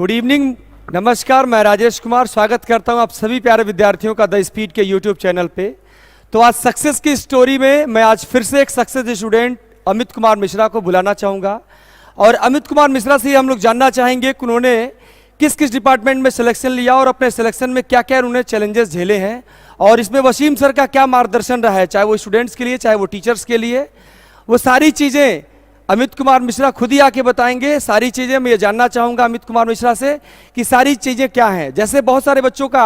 Good evening, नमस्कार। मैं राजेश कुमार स्वागत करता हूं आप सभी प्यारे विद्यार्थियों का द स्पीड के यूट्यूब चैनल पे। तो आज सक्सेस की स्टोरी में मैं आज फिर से एक सक्सेस स्टूडेंट अमित कुमार मिश्रा को बुलाना चाहूँगा और अमित कुमार मिश्रा से हम लोग जानना चाहेंगे कि उन्होंने किस किस डिपार्टमेंट में सिलेक्शन लिया और अपने सिलेक्शन में क्या क्या उन्होंने चैलेंजेस झेले हैं और इसमें वसीम सर का क्या मार्गदर्शन रहा है, चाहे वो स्टूडेंट्स के लिए चाहे वो टीचर्स के लिए। वो सारी चीज़ें अमित कुमार मिश्रा खुद ही आके बताएंगे। सारी चीज़ें मैं ये जानना चाहूँगा अमित कुमार मिश्रा से कि सारी चीज़ें क्या हैं। जैसे बहुत सारे बच्चों का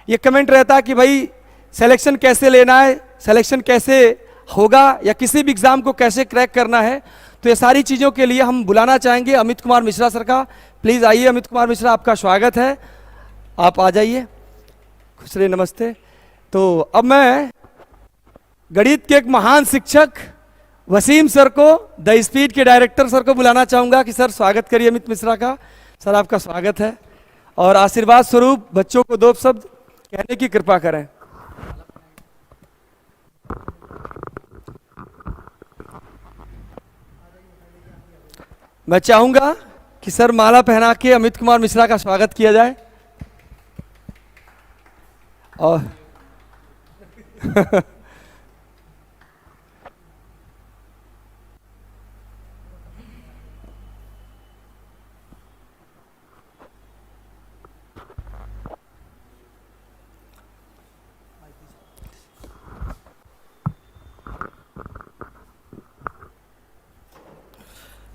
ये कमेंट रहता है कि भाई सिलेक्शन कैसे लेना है, सिलेक्शन कैसे होगा या किसी भी एग्ज़ाम को कैसे क्रैक करना है, तो ये सारी चीज़ों के लिए हम बुलाना चाहेंगे अमित कुमार मिश्रा सर का। प्लीज़ आइए अमित कुमार मिश्रा, आपका स्वागत है, आप आ जाइए। खुश रहिए, नमस्ते। तो अब मैं गणित के एक महान शिक्षक वसीम सर को, द स्पीड के डायरेक्टर सर को बुलाना चाहूँगा कि सर स्वागत करिए अमित मिश्रा का। सर आपका स्वागत है और आशीर्वाद स्वरूप बच्चों को दो शब्द कहने की कृपा करें। मैं चाहूँगा कि सर माला पहना के अमित कुमार मिश्रा का स्वागत किया जाए। और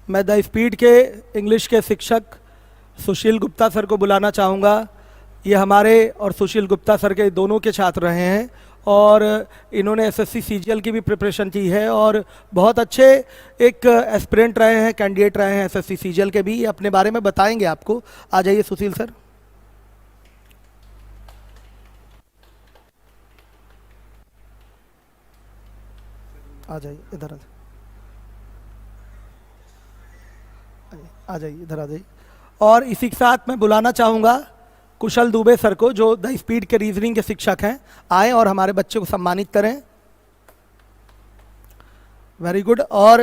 मैं द स्पीड के इंग्लिश के शिक्षक सुशील गुप्ता सर को बुलाना चाहूँगा। ये हमारे और सुशील गुप्ता सर के दोनों के छात्र रहे हैं और इन्होंने एसएससी सीजीएल की भी प्रिपरेशन की है और बहुत अच्छे एक एस्पिरेंट रहे हैं, कैंडिडेट रहे हैं एसएससी सीजीएल के भी। ये अपने बारे में बताएंगे आपको। आ जाइए सुशील सर। आ जाइए इधर, आ जाइए इधर आ जाइए। और इसी के साथ मैं बुलाना चाहूँगा कुशल दुबे सर को, जो द स्पीड के रीजनिंग के शिक्षक हैं। आए और हमारे बच्चे को सम्मानित करें। Very good. और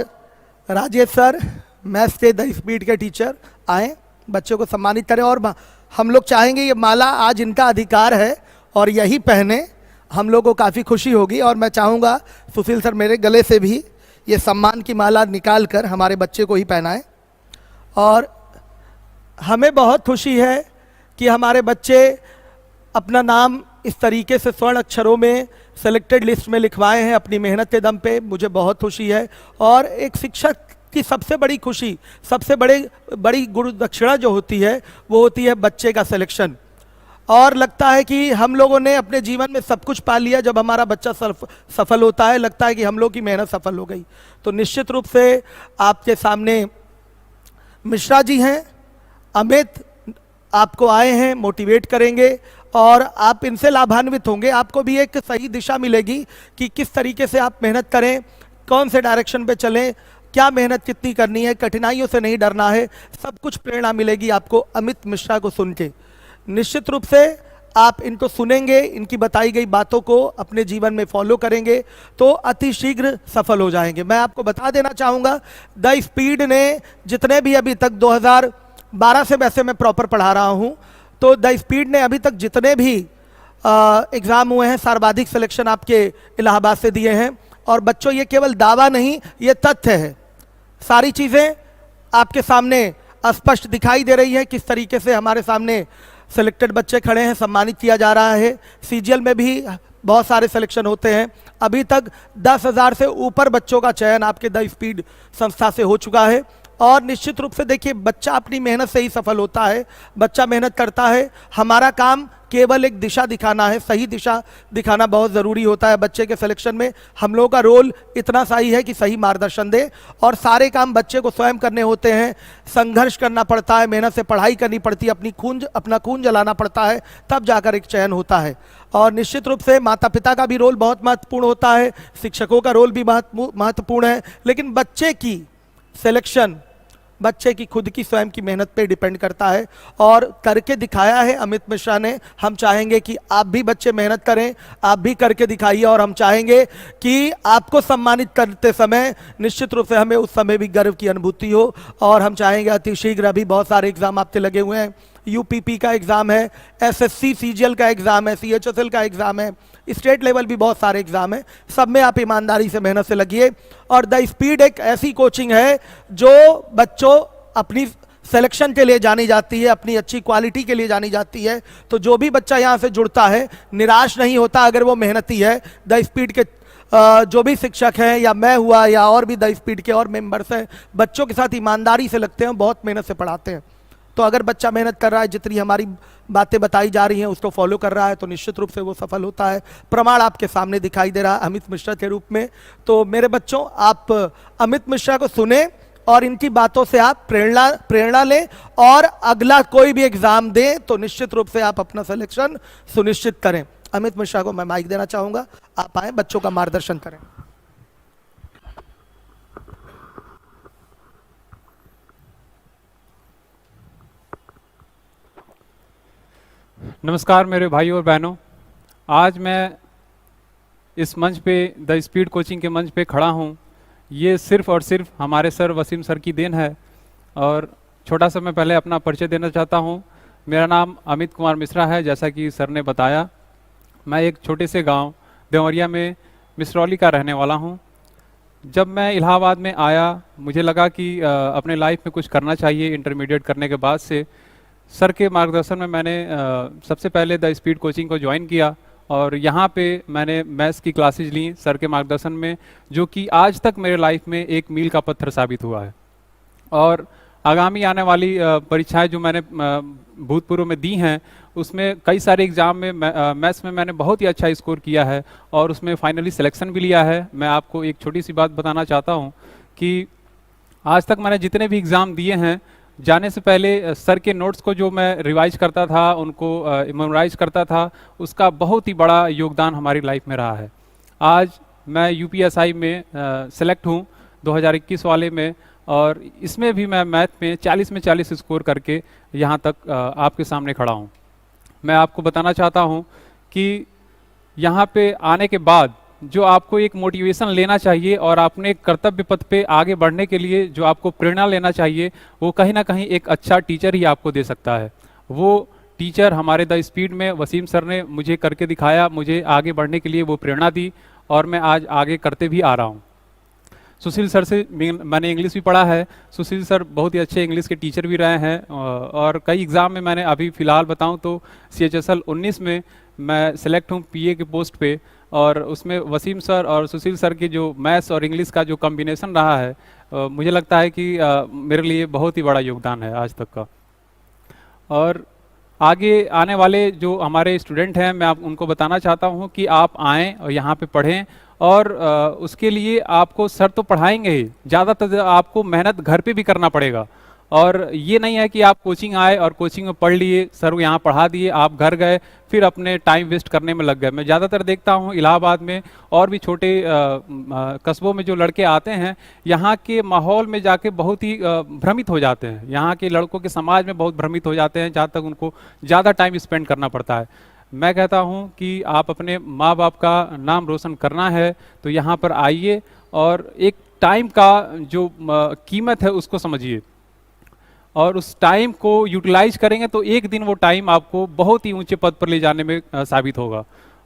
राजेश सर, मैथ्स के द स्पीड के टीचर, आए बच्चों को सम्मानित करें। और हम लोग चाहेंगे ये माला आज इनका अधिकार है और यही पहने, हम लोग को काफ़ी खुशी होगी। और मैं चाहूँगा सुशील सर मेरे गले से भी ये सम्मान की माला निकाल कर हमारे बच्चे को ही पहनाएं। और हमें बहुत खुशी है कि हमारे बच्चे अपना नाम इस तरीके से स्वर्ण अक्षरों में सेलेक्टेड लिस्ट में लिखवाए हैं अपनी मेहनत के दम पे। मुझे बहुत खुशी है। और एक शिक्षक की सबसे बड़ी खुशी, सबसे बड़ी गुरु दक्षिणा जो होती है वो होती है बच्चे का सिलेक्शन। और लगता है कि हम लोगों ने अपने जीवन में सब कुछ पा लिया जब हमारा बच्चा सफल होता है। लगता है कि हम लोग की मेहनत सफल हो गई। तो निश्चित रूप से आपके सामने मिश्रा जी हैं, अमित आपको आए हैं, मोटिवेट करेंगे और आप इनसे लाभान्वित होंगे। आपको भी एक सही दिशा मिलेगी कि किस तरीके से आप मेहनत करें, कौन से डायरेक्शन पे चलें, क्या मेहनत कितनी करनी है, कठिनाइयों से नहीं डरना है। सब कुछ प्रेरणा मिलेगी आपको अमित मिश्रा को सुन के। निश्चित रूप से आप इनको सुनेंगे, इनकी बताई गई बातों को अपने जीवन में फॉलो करेंगे तो अति शीघ्र सफल हो जाएंगे। मैं आपको बता देना चाहूँगा द स्पीड ने जितने भी अभी तक 2012 से वैसे मैं प्रॉपर पढ़ा रहा हूँ, तो द स्पीड ने अभी तक जितने भी एग्ज़ाम हुए हैं सर्वाधिक सिलेक्शन आपके इलाहाबाद से दिए हैं। और बच्चों ये केवल दावा नहीं, ये तथ्य है। सारी चीज़ें आपके सामने स्पष्ट दिखाई दे रही है किस तरीके से हमारे सामने सेलेक्टेड बच्चे खड़े हैं, सम्मानित किया जा रहा है। सीजीएल में भी बहुत सारे सिलेक्शन होते हैं। अभी तक 10,000 से ऊपर बच्चों का चयन आपके द स्पीड संस्था से हो चुका है। और निश्चित रूप से देखिए, बच्चा अपनी मेहनत से ही सफल होता है। बच्चा मेहनत करता है, हमारा काम केवल एक दिशा दिखाना है। सही दिशा दिखाना बहुत ज़रूरी होता है बच्चे के सिलेक्शन में। हम लोगों का रोल इतना सही है कि सही मार्गदर्शन दे और सारे काम बच्चे को स्वयं करने होते हैं। संघर्ष करना पड़ता है, मेहनत से पढ़ाई करनी पड़ती है, अपना खून जलाना पड़ता है, तब जाकर एक चयन होता है। और निश्चित रूप से माता पिता का भी रोल बहुत महत्वपूर्ण होता है, शिक्षकों का रोल भी महत्वपूर्ण है। लेकिन बच्चे की सिलेक्शन बच्चे की खुद की स्वयं की मेहनत पे डिपेंड करता है और करके दिखाया है अमित मिश्रा ने। हम चाहेंगे कि आप भी बच्चे मेहनत करें, आप भी करके दिखाइए और हम चाहेंगे कि आपको सम्मानित करते समय निश्चित रूप से हमें उस समय भी गर्व की अनुभूति हो। और हम चाहेंगे अतिशीघ्र, अभी बहुत सारे एग्जाम आपके लगे हुए हैं, यूपीपी का एग्जाम है, एसएससी सीजीएल का एग्जाम है, सीएचएसएल का एग्जाम है, स्टेट लेवल भी बहुत सारे एग्जाम है, सब में आप ईमानदारी से मेहनत से लगिए। और द स्पीड एक ऐसी कोचिंग है जो बच्चों अपनी सिलेक्शन के लिए जानी जाती है, अपनी अच्छी क्वालिटी के लिए जानी जाती है। तो जो भी बच्चा यहाँ से जुड़ता है निराश नहीं होता अगर वो मेहनती है। द स्पीड के जो भी शिक्षक हैं या मैं हुआ या और भी द स्पीड के और मेंबर्स हैं, बच्चों के साथ ईमानदारी से लगते हैं, बहुत मेहनत से पढ़ाते हैं। तो अगर बच्चा मेहनत कर रहा है, जितनी हमारी बातें बताई जा रही हैं उसको फॉलो कर रहा है, तो निश्चित रूप से वो सफल होता है। प्रमाण आपके सामने दिखाई दे रहा है अमित मिश्रा के रूप में। तो मेरे बच्चों, आप अमित मिश्रा को सुने और इनकी बातों से आप प्रेरणा लें और अगला कोई भी एग्जाम दें तो निश्चित रूप से आप अपना सिलेक्शन सुनिश्चित करें। अमित मिश्रा को मैं माइक देना चाहूंगा, आप आए, बच्चों का मार्गदर्शन करें। नमस्कार मेरे भाई और बहनों, आज मैं इस मंच पे द स्पीड कोचिंग के मंच पे खड़ा हूँ। ये सिर्फ और सिर्फ हमारे सर वसीम सर की देन है। और छोटा सा मैं पहले अपना परिचय देना चाहता हूँ। मेरा नाम अमित कुमार मिश्रा है, जैसा कि सर ने बताया। मैं एक छोटे से गांव देवरिया में मिसरौली का रहने वाला हूँ। जब मैं इलाहाबाद में आया, मुझे लगा कि अपने लाइफ में कुछ करना चाहिए। इंटरमीडिएट करने के बाद से सर के मार्गदर्शन में मैंने सबसे पहले द स्पीड कोचिंग को ज्वाइन किया और यहाँ पे मैंने मैथ्स की क्लासेज ली सर के मार्गदर्शन में, जो कि आज तक मेरे लाइफ में एक मील का पत्थर साबित हुआ है। और आगामी आने वाली परीक्षाएं जो मैंने भूतपूर्व में दी हैं, उसमें कई सारे एग्ज़ाम में मैथ्स में मैंने बहुत ही अच्छा स्कोर किया है और उसमें फाइनली सिलेक्शन भी लिया है। मैं आपको एक छोटी सी बात बताना चाहता हूँ कि आज तक मैंने जितने भी एग्ज़ाम दिए हैं, जाने से पहले सर के नोट्स को जो मैं रिवाइज करता था, उनको मेमोराइज करता था, उसका बहुत ही बड़ा योगदान हमारी लाइफ में रहा है। आज मैं यूपीएसआई में सेलेक्ट हूँ 2021 वाले में, और इसमें भी मैं मैथ में 40 में 40 स्कोर करके यहाँ तक आपके सामने खड़ा हूँ। मैं आपको बताना चाहता हूँ कि यहाँ पे आने के बाद जो आपको एक मोटिवेशन लेना चाहिए और अपने कर्तव्य पथ पे आगे बढ़ने के लिए जो आपको प्रेरणा लेना चाहिए, वो कहीं ना कहीं एक अच्छा टीचर ही आपको दे सकता है। वो टीचर हमारे द स्पीड में वसीम सर ने मुझे करके दिखाया, मुझे आगे बढ़ने के लिए वो प्रेरणा दी और मैं आज आगे करते भी आ रहा हूँ। सुशील सर से मैंने इंग्लिश भी पढ़ा है। सुशील सर बहुत ही अच्छे इंग्लिश के टीचर भी रहे हैं और कई एग्ज़ाम में मैंने अभी फ़िलहाल बताऊं तो CHSL 19 में मैं सेलेक्ट हूं PA के पोस्ट पे, और उसमें वसीम सर और सुशील सर की जो मैथ्स और इंग्लिश का जो कॉम्बिनेशन रहा है, मुझे लगता है कि मेरे लिए बहुत ही बड़ा योगदान है आज तक का। और आगे आने वाले जो हमारे स्टूडेंट हैं, मैं उनको बताना चाहता हूं कि आप आएँ और यहाँ पे पढ़ें, और उसके लिए आपको सर तो पढ़ाएंगे ही, ज़्यादातर आपको मेहनत घर पे भी करना पड़ेगा। और ये नहीं है कि आप कोचिंग आए और कोचिंग में पढ़ लिए, सर यहाँ पढ़ा दिए, आप घर गए फिर अपने टाइम वेस्ट करने में लग गए। मैं ज़्यादातर देखता हूँ इलाहाबाद में और भी छोटे कस्बों में जो लड़के आते हैं, यहाँ के माहौल में जाके बहुत ही भ्रमित हो जाते हैं। यहाँ के लड़कों के समाज में बहुत भ्रमित हो जाते हैं, जहाँ तक उनको ज़्यादा टाइम स्पेंड करना पड़ता है। मैं कहता हूं कि आप अपने माँ बाप का नाम रोशन करना है तो यहाँ पर आइए और एक टाइम का जो कीमत है उसको समझिए, और उस टाइम को यूटिलाइज करेंगे तो एक दिन वो टाइम आपको बहुत ही ऊंचे पद पर ले जाने में साबित होगा।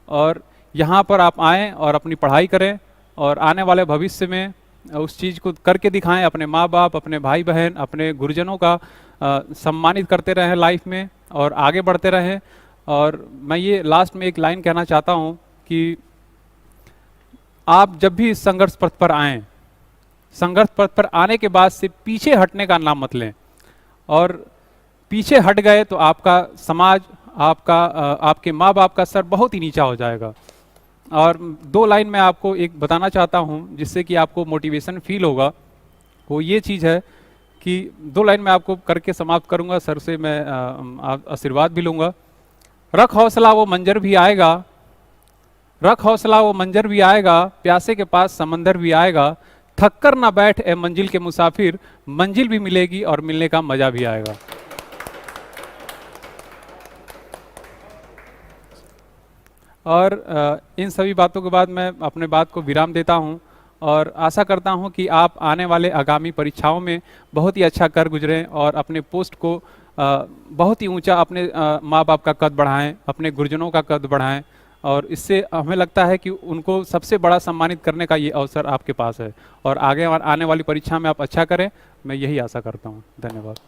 और यहाँ पर आप आएँ और अपनी पढ़ाई करें और आने वाले भविष्य में उस चीज़ को करके दिखाएं। अपने माँ बाप, अपने भाई बहन, अपने गुरुजनों का सम्मानित करते रहें लाइफ में और आगे बढ़ते रहें। और मैं ये लास्ट में एक लाइन कहना चाहता हूँ कि आप जब भी संघर्ष पथ पर आएँ, संघर्ष पथ पर आने के बाद से पीछे हटने का नाम मत लें। और पीछे हट गए तो आपका समाज, आपके माँ बाप का सर बहुत ही नीचा हो जाएगा। और 2 लाइन मैं आपको एक बताना चाहता हूँ जिससे कि आपको मोटिवेशन फील होगा। वो ये चीज़ है कि 2 लाइन मैं आपको करके समाप्त करूँगा, सर से मैं आशीर्वाद भी लूँगा। रख हौसला वो मंजर भी आएगा, रख हौसला वो मंजर भी आएगा, प्यासे के पास समंदर भी आएगा, थक कर ना बैठ ए मंजिल के मुसाफिर, मंजिल भी मिलेगी और मिलने का मजा भी आएगा। और इन सभी बातों के बाद मैं अपने बात को विराम देता हूं और आशा करता हूं कि आप आने वाले आगामी परीक्षाओं में बहुत ही अच्छा कर गुजरें और अपने पोस्ट को बहुत ही ऊंचा, अपने माँ बाप का कद बढ़ाएं, अपने गुरुजनों का कद बढ़ाएं, और इससे हमें लगता है कि उनको सबसे बड़ा सम्मानित करने का ये अवसर आपके पास है और आगे आने वाली परीक्षा में आप अच्छा करें, मैं यही आशा करता हूँ। धन्यवाद।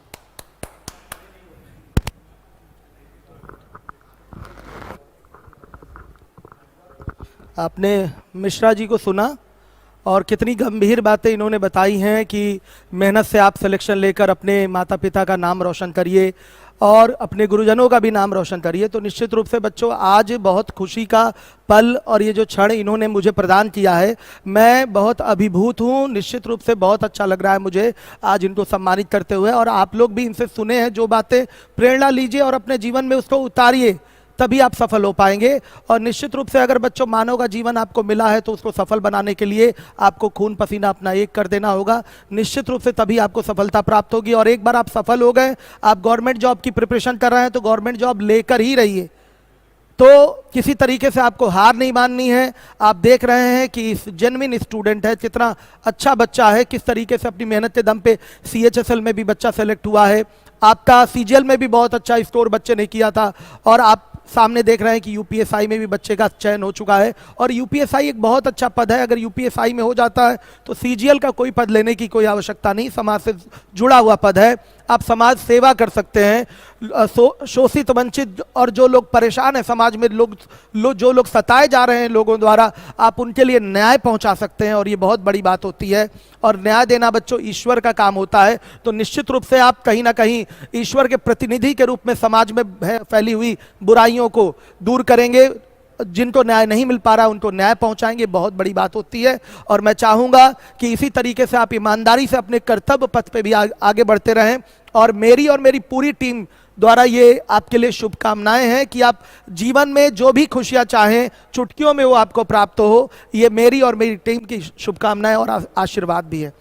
आपने मिश्रा जी को सुना और कितनी गंभीर बातें इन्होंने बताई हैं कि मेहनत से आप सिलेक्शन लेकर अपने माता पिता का नाम रोशन करिए और अपने गुरुजनों का भी नाम रोशन करिए। तो निश्चित रूप से बच्चों, आज बहुत खुशी का पल और ये जो क्षण इन्होंने मुझे प्रदान किया है, मैं बहुत अभिभूत हूँ। निश्चित रूप से बहुत अच्छा लग रहा है मुझे आज इनको सम्मानित करते हुए। और आप लोग भी इनसे सुने हैं जो बातें, प्रेरणा लीजिए और अपने जीवन में उसको उतारिए, तभी आप सफल हो पाएंगे। और निश्चित रूप से अगर बच्चों मानव का जीवन आपको मिला है तो उसको सफल बनाने के लिए आपको खून पसीना अपना एक कर देना होगा। निश्चित रूप से तभी आपको सफलता प्राप्त होगी। और एक बार आप सफल हो गए, आप गवर्नमेंट जॉब की प्रिपरेशन कर रहे हैं तो गवर्नमेंट जॉब लेकर ही रहिए। तो किसी तरीके से आपको हार नहीं माननी है। आप देख रहे हैं कि जेन्युइन स्टूडेंट है, कितना अच्छा बच्चा है, किस तरीके से अपनी मेहनत के दम पे CHSL में भी बच्चा सेलेक्ट हुआ है। आपका CGL में भी बहुत अच्छा स्कोर बच्चे ने किया था और आप सामने देख रहे हैं कि UPSI में भी बच्चे का चयन हो चुका है। और UPSI एक बहुत अच्छा पद है। अगर UPSI में हो जाता है तो CGL का कोई पद लेने की कोई आवश्यकता नहीं, समाज से जुड़ा हुआ पद है। आप समाज सेवा कर सकते हैं। शोषित, वंचित और जो लोग परेशान हैं समाज में, जो लोग सताए जा रहे हैं लोगों द्वारा, आप उनके लिए न्याय पहुंचा सकते हैं और ये बहुत बड़ी बात होती है। और न्याय देना बच्चों ईश्वर का काम होता है। तो निश्चित रूप से आप कहीं ना कहीं ईश्वर के प्रतिनिधि के रूप में समाज में फैली हुई बुराइयों को दूर करेंगे। जिनको न्याय नहीं मिल पा रहा उनको न्याय पहुंचाएंगे, बहुत बड़ी बात होती है। और मैं चाहूँगा कि इसी तरीके से आप ईमानदारी से अपने कर्तव्य पथ पे भी आगे बढ़ते रहें। और मेरी पूरी टीम द्वारा ये आपके लिए शुभकामनाएं हैं कि आप जीवन में जो भी खुशियां चाहें चुटकियों में वो आपको प्राप्त हो। ये मेरी और मेरी टीम की शुभकामनाएं और आशीर्वाद भी है।